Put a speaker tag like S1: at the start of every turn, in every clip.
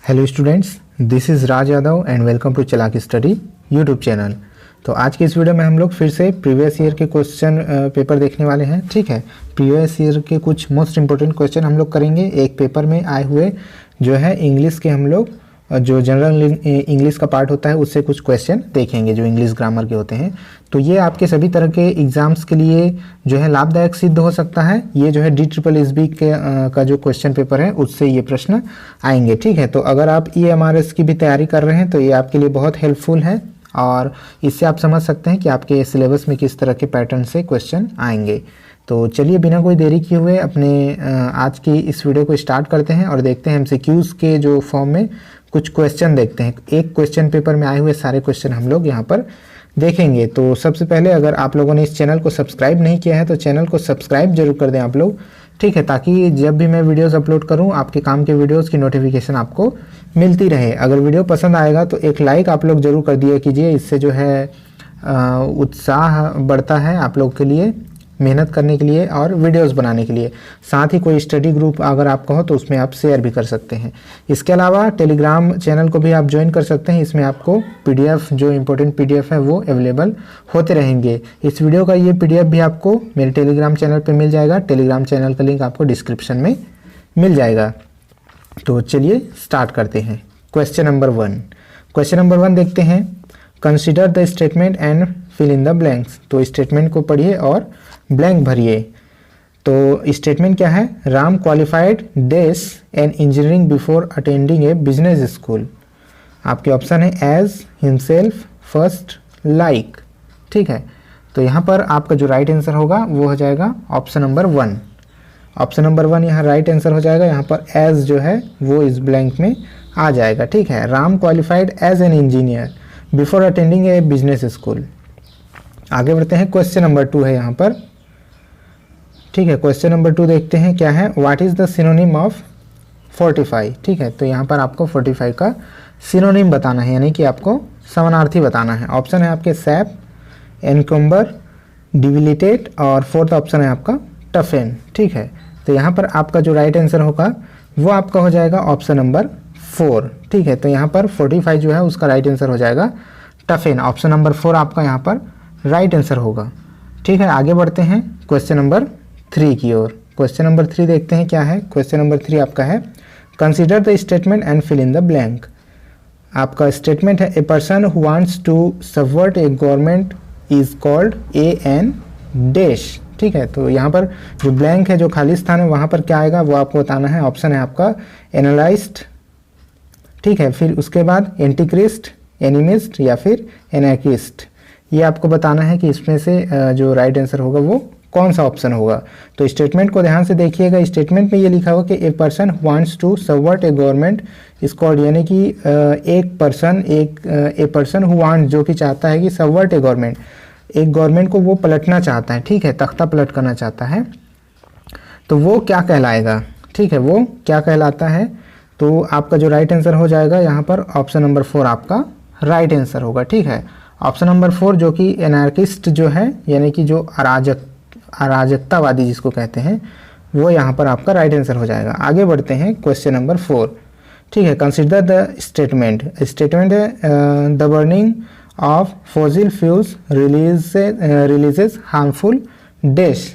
S1: Hello students, this is Raj Yadav and welcome to Chalaki study YouTube channel. तो आज की इस वीडियो में हम लोग फिर से प्रीवियस ईयर के क्वेश्चन पेपर देखने वाले हैं। ठीक है, प्रीवियस ईयर के कुछ मोस्ट इंपॉर्टेंट क्वेश्चन हम लोग करेंगे। एक पेपर में आए हुए जो है इंग्लिश के हम लोग जो जनरल इंग्लिश का पार्ट होता है उससे कुछ क्वेश्चन देखेंगे जो इंग्लिश ग्रामर के होते हैं। तो ये आपके सभी तरह के एग्जाम्स के लिए जो है लाभदायक सिद्ध हो सकता है। ये जो है DSSB का जो क्वेश्चन पेपर है उससे ये प्रश्न आएंगे। ठीक है, तो अगर आप EMRS की भी तैयारी कर रहे हैं तो ये आपके लिए बहुत हेल्पफुल है और इससे आप समझ सकते हैं कि आपके सिलेबस में किस तरह के पैटर्न से क्वेश्चन आएंगे। तो चलिए बिना कोई देरी किए हुए अपने आज की इस वीडियो को स्टार्ट करते हैं और देखते हैं MCQs के जो फॉर्म में कुछ क्वेश्चन देखते हैं। एक क्वेश्चन पेपर में आए हुए सारे क्वेश्चन हम लोग यहाँ पर देखेंगे। तो सबसे पहले अगर आप लोगों ने इस चैनल को सब्सक्राइब नहीं किया है तो चैनल को सब्सक्राइब जरूर कर दें आप लोग। ठीक है, ताकि जब भी मैं वीडियोस अपलोड करूं आपके काम के वीडियोस की नोटिफिकेशन आपको मिलती रहे। अगर वीडियो पसंद आएगा तो एक लाइक आप लोग जरूर कर दिया कीजिए, इससे जो है उत्साह बढ़ता है आप लोग के लिए मेहनत करने के लिए और वीडियोस बनाने के लिए। साथ ही कोई स्टडी ग्रुप अगर आपका हो तो उसमें आप शेयर भी कर सकते हैं। इसके अलावा टेलीग्राम चैनल को भी आप ज्वाइन कर सकते हैं। इसमें आपको PDF जो इम्पोर्टेंट PDF है वो अवेलेबल होते रहेंगे। इस वीडियो का ये PDF भी आपको मेरे टेलीग्राम चैनल पर मिल जाएगा। टेलीग्राम चैनल का लिंक आपको डिस्क्रिप्शन में मिल जाएगा। तो चलिए स्टार्ट करते हैं। क्वेश्चन नंबर 1 देखते हैं। Consider the statement and fill in the blanks. तो स्टेटमेंट को पढ़िए और ब्लैंक भरिए। तो स्टेटमेंट क्या है? राम क्वालिफाइड देश and engineering before attending a business school. आपके ऑप्शन है एज, हिमसेल्फ, फर्स्ट, लाइक। ठीक है, तो यहाँ पर आपका जो राइट आंसर होगा वो हो जाएगा ऑप्शन नंबर 1। ऑप्शन नंबर 1 यहाँ राइट आंसर हो जाएगा। यहाँ पर एज जो है वो इस ब्लैंक में आ जाएगा। ठीक है, Ram qualified as an engineer before attending a business school. आगे बढ़ते हैं। क्वेश्चन नंबर 2 है यहाँ पर। ठीक है, क्वेश्चन नंबर 2 देखते हैं क्या है। What is the synonym of fortify. ठीक है, तो यहाँ पर आपको फोर्टिफाई का सिनोनिम बताना है, यानी कि आपको समानार्थी बताना है। ऑप्शन है आपके सैप, एनकम्बर, डिविलिटेट और फोर्थ ऑप्शन है आपका टफेन। ठीक है, तो यहाँ पर आपका जो राइट आंसर होगा वो आपका हो जाएगा ऑप्शन नंबर 4। ठीक है, तो यहाँ पर 45 जो है उसका राइट आंसर हो जाएगा टफेन। ऑप्शन नंबर 4 आपका यहाँ पर राइट आंसर होगा। ठीक है, आगे बढ़ते हैं क्वेश्चन नंबर 3 की ओर। क्वेश्चन नंबर 3 देखते हैं क्या है। क्वेश्चन नंबर 3 आपका है consider the statement and fill in the blank. आपका स्टेटमेंट है a person who wants to subvert a government is called a an dash. ठीक है, तो यहाँ पर जो ब्लैंक है, जो खाली स्थान है, वहाँ पर क्या आएगा वो आपको बताना है। ऑप्शन है आपका एनालाइस्ट। ठीक है, फिर उसके बाद एंटीक्रिस्ट, एनिमिस्ट या फिर एनार्किस्ट। ये आपको बताना है कि इसमें से जो राइट आंसर होगा वो कौन सा ऑप्शन होगा। तो स्टेटमेंट को ध्यान से देखिएगा। स्टेटमेंट में ये लिखा हुआ कि a person wants to subvert a government is called, यानी कि ए पर्सन हु वांट, जो कि चाहता है कि सबवर्ट ए गवर्नमेंट, एक गवर्नमेंट को वो पलटना चाहता है। ठीक है, तख्ता पलट करना चाहता है, तो वो क्या कहलाएगा। ठीक है, वो क्या कहलाता है। तो आपका जो राइट आंसर हो जाएगा यहाँ पर ऑप्शन नंबर 4 आपका राइट आंसर होगा। ठीक है, ऑप्शन नंबर 4 जो कि एनार्किस्ट जो है, यानी कि जो अराजकतावादी जिसको कहते हैं, वो यहाँ पर आपका राइट आंसर हो जाएगा। आगे बढ़ते हैं क्वेश्चन नंबर 4। ठीक है, कंसीडर द स्टेटमेंट। स्टेटमेंट है the burning of fossil fuels releases harmful dash.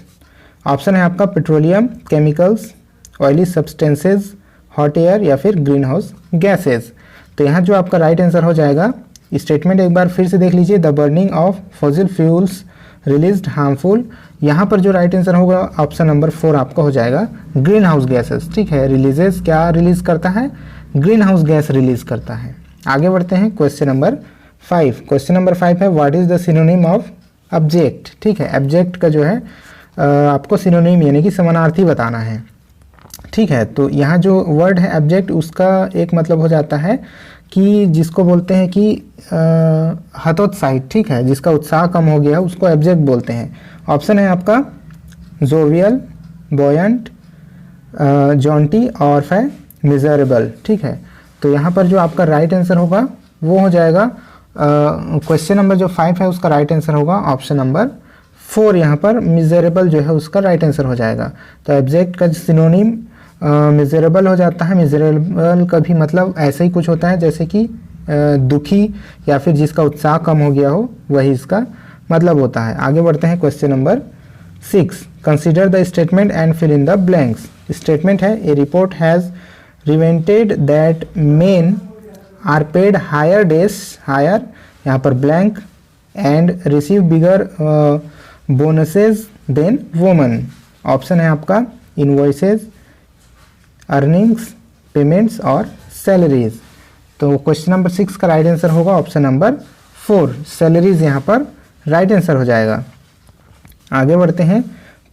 S1: Option है आपका petroleum, chemicals, oily substances, hot air या फिर ग्रीन हाउस गैसेज। तो यहाँ जो आपका राइट आंसर हो जाएगा, स्टेटमेंट एक बार फिर से देख लीजिए। The burning of fossil fuels released harmful, यहाँ पर जो राइट आंसर होगा ऑप्शन नंबर 4 आपका हो जाएगा ग्रीन हाउस गैसेस। ठीक है, रिलीजेस क्या रिलीज करता है? ग्रीन हाउस गैस रिलीज करता है। आगे बढ़ते हैं क्वेश्चन नंबर 5। क्वेश्चन नंबर 5 है what is the synonym of object. ठीक है, ऑब्जेक्ट का जो है आपको सिनोनिम यानी कि समानार्थी बताना है। ठीक है, तो यहाँ जो वर्ड है ऑब्जेक्ट, उसका एक मतलब हो जाता है कि जिसको बोलते हैं कि हतोत्साहित। ठीक है, जिसका उत्साह कम हो गया उसको ऑब्जेक्ट बोलते हैं। ऑप्शन है आपका जोवियल, बॉयंट, जॉन्टी और फिर मिजरेबल। ठीक है, तो यहाँ पर जो आपका राइट आंसर होगा वो हो जाएगा क्वेश्चन नंबर जो 5 है उसका राइट आंसर होगा ऑप्शन नंबर 4। यहाँ पर मिजरेबल जो है उसका राइट आंसर हो जाएगा। तो ऑब्जेक्ट का सिनोनिम मिजरेबल हो जाता है। मिजरेबल का भी मतलब ऐसे ही कुछ होता है जैसे कि दुखी या फिर जिसका उत्साह कम हो गया हो, वही इसका मतलब होता है। आगे बढ़ते हैं question number 6। Consider the statement and fill in the blanks. Statement है a report has revealed that men are paid higher dash, higher यहाँ पर blank, and receive bigger bonuses than women. Option है आपका इनवॉइसेज, अर्निंग्स, पेमेंट्स और salaries. तो question number 6 का right answer होगा option number 4, salaries यहाँ पर राइट आंसर हो जाएगा। आगे बढ़ते हैं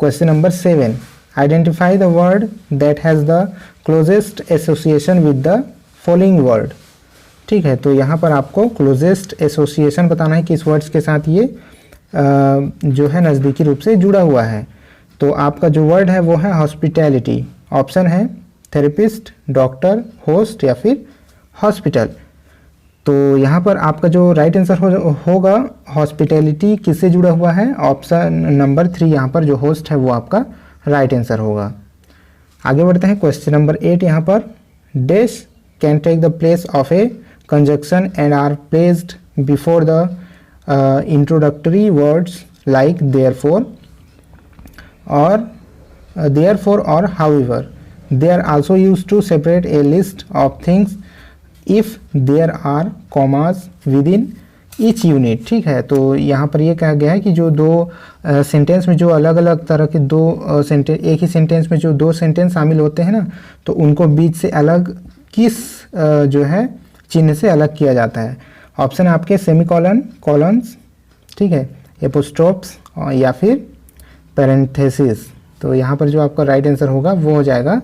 S1: question number 7। Identify the word that has the closest association with the following word. ठीक है, तो यहाँ पर आपको क्लोजेस्ट एसोसिएशन बताना है कि इस वर्ड्स के साथ ये जो है नज़दीकी रूप से जुड़ा हुआ है। तो आपका जो वर्ड है वो है हॉस्पिटैलिटी। ऑप्शन है थेरेपिस्ट, डॉक्टर, होस्ट या फिर हॉस्पिटल। तो यहाँ पर आपका जो राइट आंसर होगा हॉस्पिटैलिटी किससे जुड़ा हुआ है, ऑप्शन नंबर 3 यहाँ पर जो होस्ट है वो आपका राइट आंसर होगा। आगे बढ़ते हैं क्वेश्चन नंबर 8। यहाँ पर dash can take the place of a conjunction and are placed before the introductory words like therefore और however. They are also used to separate a list of things if there are commas within each unit। ठीक है, तो यहाँ पर ये कहा गया है कि जो दो सेंटेंस में जो अलग अलग तरह के दो सेंटेंस, एक ही सेंटेंस में जो दो सेंटेंस शामिल होते हैं ना, तो उनको बीच से अलग किस जो है चिन्ह से अलग किया जाता है। ऑप्शन है आपके सेमीकोलन, कॉलन्स, ठीक है, एपोस्ट्रोफ्स या फिर पैरेंथेसिस। तो यहाँ पर जो आपका राइट आंसर होगा वो हो जाएगा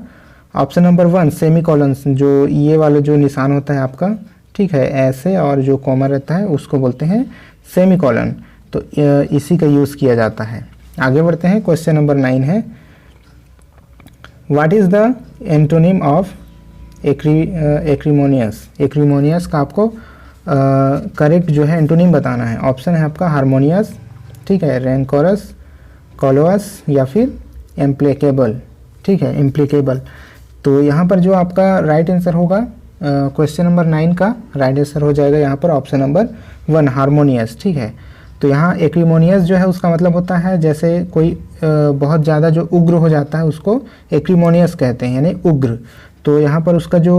S1: ऑप्शन नंबर 1 सेमीकोलन्स। जो ये वाला जो निशान होता है आपका, ठीक है, ऐसे, और जो कॉमा रहता है उसको बोलते हैं सेमीकोलन। तो इसी का यूज़ किया जाता है। आगे बढ़ते हैं क्वेश्चन नंबर 9 है what is the antonym of acrimonious. Acrimonious का आपको करेक्ट जो है एंटोनिम बताना है। ऑप्शन है आपका हारमोनियस, ठीक है, रैंकोरस, कॉलोअस या फिर इम्प्लिकेबल। ठीक है, इम्प्लिकेबल। तो यहाँ पर जो आपका राइट आंसर होगा क्वेश्चन नंबर 9 का राइट आंसर हो जाएगा यहाँ पर ऑप्शन नंबर 1 हारमोनियस। ठीक है, तो यहाँ एक्रीमोनियस जो है उसका मतलब होता है जैसे कोई बहुत ज़्यादा जो उग्र हो जाता है उसको एक्रीमोनियस कहते हैं, यानी उग्र। तो यहाँ पर उसका जो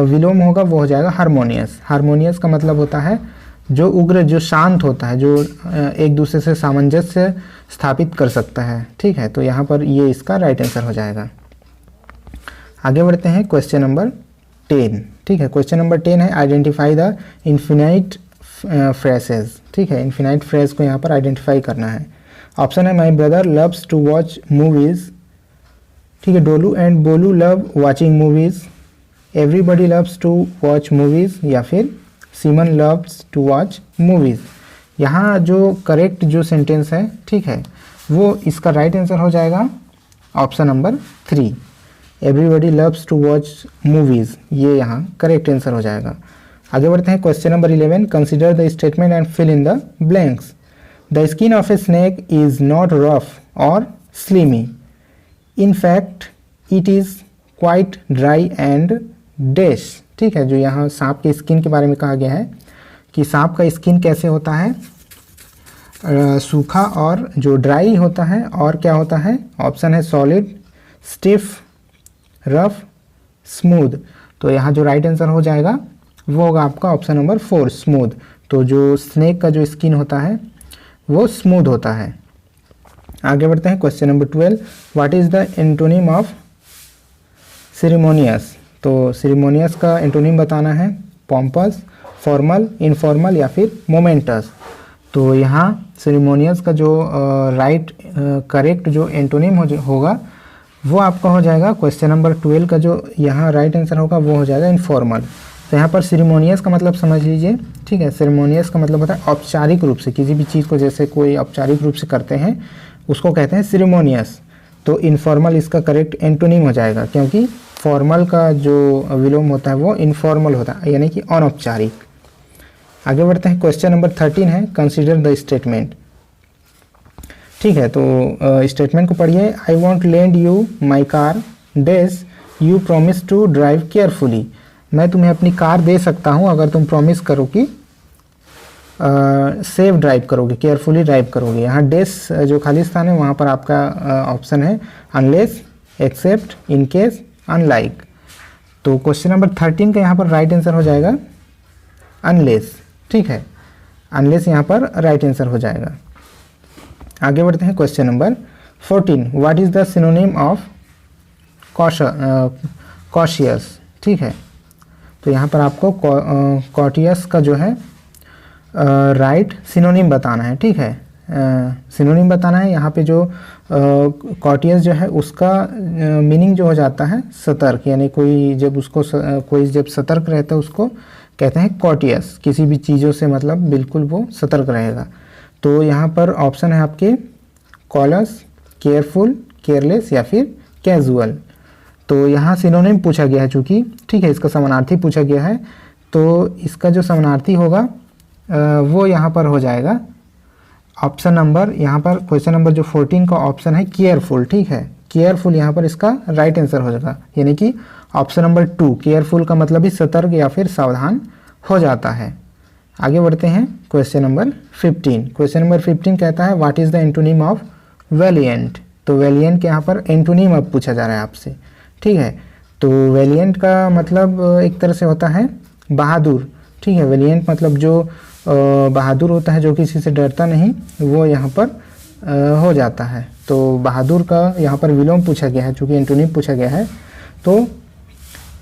S1: विलोम होगा वो हो जाएगा हारमोनियस। हारमोनियस का मतलब होता है जो उग्र, जो शांत होता है, जो एक दूसरे से सामंजस्य स्थापित कर सकता है। ठीक है, तो यहाँ पर ये इसका राइट आंसर हो जाएगा। आगे बढ़ते हैं क्वेश्चन नंबर 10। ठीक है, क्वेश्चन नंबर 10 है आइडेंटिफाई द इन्फिनाइट फ्रेसेस। ठीक है, इन्फिनाइट फ्रेज को यहाँ पर आइडेंटिफाई करना है। ऑप्शन है my brother loves to watch movies, ठीक है, Dolu and Bolu love watching movies, everybody loves to watch movies या फिर सीमन लव्स टू वॉच मूवीज़। यहाँ जो करेक्ट जो सेंटेंस है, ठीक है, वो इसका राइट आंसर हो जाएगा option number 3 everybody loves to watch movies. ये यहाँ करेक्ट आंसर हो जाएगा। आगे बढ़ते हैं question number 11 consider the statement and fill in the blanks. The skin of a snake is not rough और slimy, in fact it is quite dry and dash. ठीक है, जो यहाँ सांप के स्किन के बारे में कहा गया है कि सांप का स्किन कैसे होता है, सूखा और जो ड्राई होता है, और क्या होता है, ऑप्शन है सॉलिड, स्टिफ, रफ, स्मूथ। तो यहाँ जो राइट आंसर हो जाएगा वो होगा आपका ऑप्शन नंबर 4 स्मूथ। तो जो स्नेक का जो स्किन होता है वो स्मूथ होता है। आगे बढ़ते हैं question number 12 what is the antonym of ceremonious. तो सेरेमोनियस का एंटोनिम बताना है पॉम्पस, फॉर्मल, इनफॉर्मल या फिर मोमेंटस। तो यहाँ सेरेमोनियस का जो राइट करेक्ट जो एंटोनिम होगा वो आपका हो जाएगा क्वेश्चन नंबर 12 का जो यहाँ राइट आंसर होगा वो हो जाएगा इनफॉर्मल। तो यहाँ पर सेरेमोनियस का मतलब समझ लीजिए। ठीक है, सेरेमोनियस का मतलब होता है औपचारिक रूप से, किसी भी चीज़ को जैसे कोई औपचारिक रूप से करते हैं उसको कहते हैं सेरेमोनियस। तो इनफॉर्मल इसका करेक्ट एंटोनिम हो जाएगा, क्योंकि फॉर्मल का जो विलोम होता है वो इनफॉर्मल होता है, यानी कि अनौपचारिक। आगे बढ़ते हैं क्वेश्चन नंबर 13 है कंसीडर द स्टेटमेंट। ठीक है, तो स्टेटमेंट को पढ़िए। I won't lend you my car dash you promise to drive carefully, मैं तुम्हें अपनी कार दे सकता हूँ अगर तुम प्रॉमिस करो कि सेफ ड्राइव करोगे, केयरफुली ड्राइव करोगे। यहाँ डेस जो खाली स्थान है वहाँ पर आपका ऑप्शन है unless, except, in case, unlike. तो क्वेश्चन नंबर 13 का यहाँ पर राइट आंसर हो जाएगा अनलेस, ठीक है, अनलेस यहाँ पर राइट आंसर हो जाएगा। आगे बढ़ते हैं question number 14, what is the synonym of cautious, ठीक है। तो यहाँ पर आपको कॉटियस का जो है राइट सिनोनिम बताना है, ठीक है, सिनोनिम बताना है। यहाँ पे जो कॉटियस जो है उसका मीनिंग जो हो जाता है सतर्क, यानी कोई जब उसको कोई जब सतर्क रहता है उसको कहते हैं कॉटियस, किसी भी चीज़ों से मतलब बिल्कुल वो सतर्क रहेगा। तो यहाँ पर ऑप्शन है आपके कॉलस, केयरफुल, केयरलेस या फिर कैजुअल। तो यहाँ सिनोनिम पूछा गया है चूँकि, ठीक है, इसका समानार्थी पूछा गया है, तो इसका जो समानार्थी होगा वो यहाँ पर हो जाएगा ऑप्शन नंबर, यहाँ पर क्वेश्चन नंबर जो 14 का ऑप्शन है केयरफुल, ठीक है, केयरफुल यहाँ पर इसका राइट आंसर हो जाएगा, यानी कि ऑप्शन नंबर 2 केयरफुल का मतलब ही सतर्क या फिर सावधान हो जाता है। आगे बढ़ते हैं क्वेश्चन नंबर 15। क्वेश्चन नंबर 15 कहता है what is the antonym of Valiant. तो वैलिएंट के यहाँ पर एंटोनिम अब पूछा जा रहा है आपसे, ठीक है। तो वैलिएंट का मतलब एक तरह से होता है बहादुर, ठीक है, वैलिएंट मतलब जो बहादुर होता है, जो किसी से डरता नहीं, वो यहाँ पर हो जाता है। तो बहादुर का यहाँ पर विलोम पूछा गया है, चूँकि एंटोनिम पूछा गया है, तो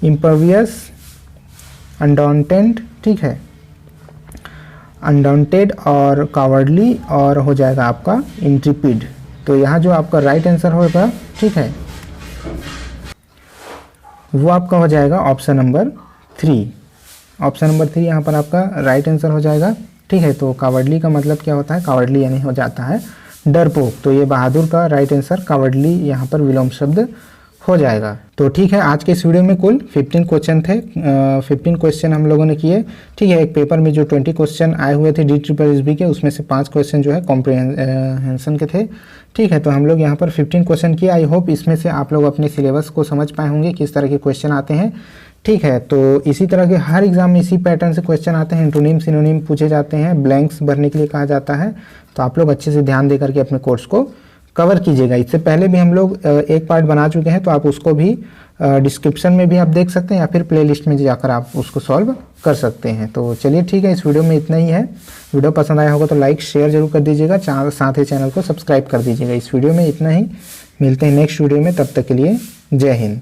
S1: इम्परवियस, अनडाउंटेड, ठीक है, अनडाउंटेड और कावर्डली, और हो जाएगा आपका इंट्रिपिड। तो यहाँ जो आपका राइट आंसर होगा, ठीक है, वो आपका हो जाएगा ऑप्शन नंबर 3। ऑप्शन नंबर 3 यहाँ पर आपका राइट आंसर हो जाएगा, ठीक है। तो कावर्डली का मतलब क्या होता है, कावर्डली यानी हो जाता है डरपोक। तो ये बहादुर का राइट आंसर कावर्डली यहाँ पर विलोम शब्द हो जाएगा। तो ठीक है, आज के इस वीडियो में कुल 15 क्वेश्चन थे, 15 क्वेश्चन हम लोगों ने किए, ठीक है। एक पेपर में जो 20 क्वेश्चन आए हुए थे DSSB के, उसमें से 5 क्वेश्चन जो है कॉम्प्रिहेंशन के थे, ठीक है। तो हम लोग यहाँ पर 15 क्वेश्चन किए। आई होप इसमें से आप लोग अपने सिलेबस को समझ पाए होंगे किस तरह के क्वेश्चन आते हैं, ठीक है। तो इसी तरह के हर एग्जाम में इसी पैटर्न से क्वेश्चन आते हैं, एंटोनिम सिनोनिम पूछे जाते हैं, ब्लैंक्स भरने के लिए कहा जाता है। तो आप लोग अच्छे से ध्यान दे करके अपने कोर्स को कवर कीजिएगा। इससे पहले भी हम लोग एक पार्ट बना चुके हैं, तो आप उसको भी डिस्क्रिप्शन में भी आप देख सकते हैं या फिर प्लेलिस्ट में जाकर आप उसको सॉल्व कर सकते हैं। तो चलिए ठीक है, इस वीडियो में इतना ही है। वीडियो पसंद आया होगा तो लाइक शेयर जरूर कर दीजिएगा, साथ ही चैनल को सब्सक्राइब कर दीजिएगा। इस वीडियो में इतना ही, मिलते हैं नेक्स्ट वीडियो में, तब तक के लिए जय हिंद।